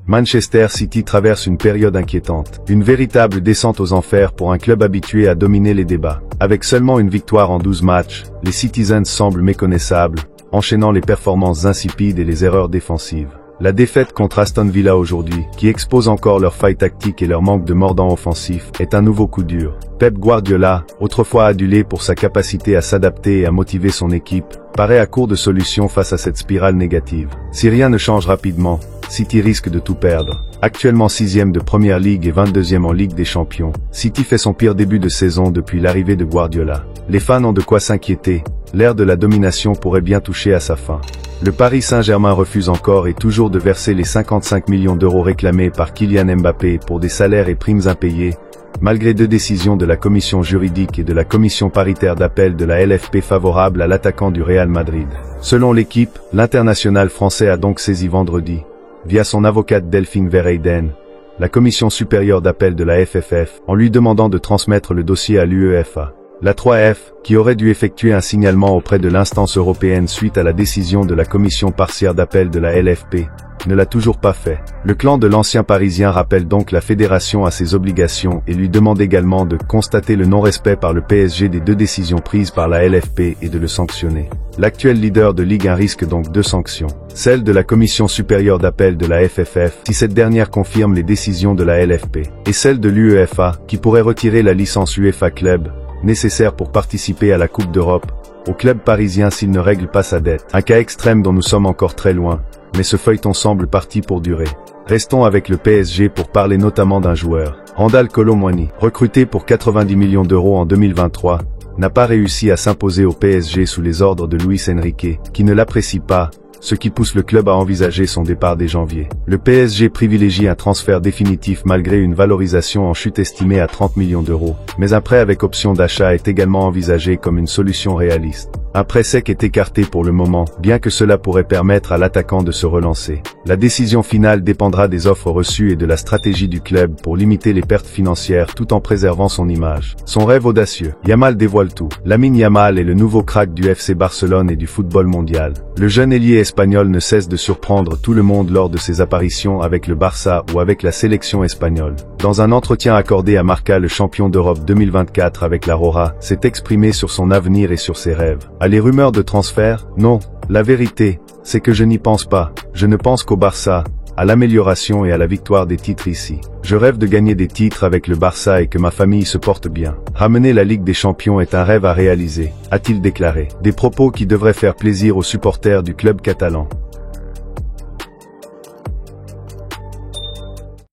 Manchester City traverse une période inquiétante. Une véritable descente aux enfers pour un club habitué à dominer les débats. Avec seulement une victoire en 12 matchs, les Citizens semblent méconnaissables, enchaînant les performances insipides et les erreurs défensives. La défaite contre Aston Villa aujourd'hui, qui expose encore leurs failles tactiques et leur manque de mordant offensif, est un nouveau coup dur. Pep Guardiola, autrefois adulé pour sa capacité à s'adapter et à motiver son équipe, paraît à court de solutions face à cette spirale négative. Si rien ne change rapidement, City risque de tout perdre. Actuellement 6e de Premier League et 22e en Ligue des Champions, City fait son pire début de saison depuis l'arrivée de Guardiola. Les fans ont de quoi s'inquiéter, l'ère de la domination pourrait bien toucher à sa fin. Le Paris Saint-Germain refuse encore et toujours de verser les 55 millions d'euros réclamés par Kylian Mbappé pour des salaires et primes impayés, malgré 2 décisions de la commission juridique et de la commission paritaire d'appel de la LFP favorables à l'attaquant du Real Madrid. Selon l'équipe, l'international français a donc saisi vendredi, via son avocate Delphine Verheyden, la commission supérieure d'appel de la FFF, en lui demandant de transmettre le dossier à l'UEFA. La 3F, qui aurait dû effectuer un signalement auprès de l'instance européenne suite à la décision de la commission partiaire d'appel de la LFP, ne l'a toujours pas fait. Le clan de l'ancien Parisien rappelle donc la fédération à ses obligations et lui demande également de constater le non-respect par le PSG des 2 décisions prises par la LFP et de le sanctionner. L'actuel leader de Ligue 1 risque donc 2 sanctions. Celle de la commission supérieure d'appel de la FFF, si cette dernière confirme les décisions de la LFP, et celle de l'UEFA, qui pourrait retirer la licence UEFA Club, nécessaire pour participer à la Coupe d'Europe, au club parisien s'il ne règle pas sa dette. Un cas extrême dont nous sommes encore très loin, mais ce feuilleton semble parti pour durer. Restons avec le PSG pour parler notamment d'un joueur. Randal Kolo Muani, recruté pour 90 millions d'euros en 2023, n'a pas réussi à s'imposer au PSG sous les ordres de Luis Enrique, qui ne l'apprécie pas, ce qui pousse le club à envisager son départ dès janvier. Le PSG privilégie un transfert définitif malgré une valorisation en chute estimée à 30 millions d'euros, mais un prêt avec option d'achat est également envisagé comme une solution réaliste. Un prêt sec est écarté pour le moment, bien que cela pourrait permettre à l'attaquant de se relancer. La décision finale dépendra des offres reçues et de la stratégie du club pour limiter les pertes financières tout en préservant son image. Son rêve audacieux. Yamal dévoile tout. Lamine Yamal est le nouveau crack du FC Barcelone et du football mondial. Le jeune ailier espagnol ne cesse de surprendre tout le monde lors de ses apparitions avec le Barça ou avec la sélection espagnole. Dans un entretien accordé à Marca, le champion d'Europe 2024 avec la Rora, s'est exprimé sur son avenir et sur ses rêves. Les rumeurs de transfert? Non. La vérité, c'est que je n'y pense pas. Je ne pense qu'au Barça, à l'amélioration et à la victoire des titres ici. Je rêve de gagner des titres avec le Barça et que ma famille se porte bien. Ramener la Ligue des Champions est un rêve à réaliser, a-t-il déclaré. Des propos qui devraient faire plaisir aux supporters du club catalan.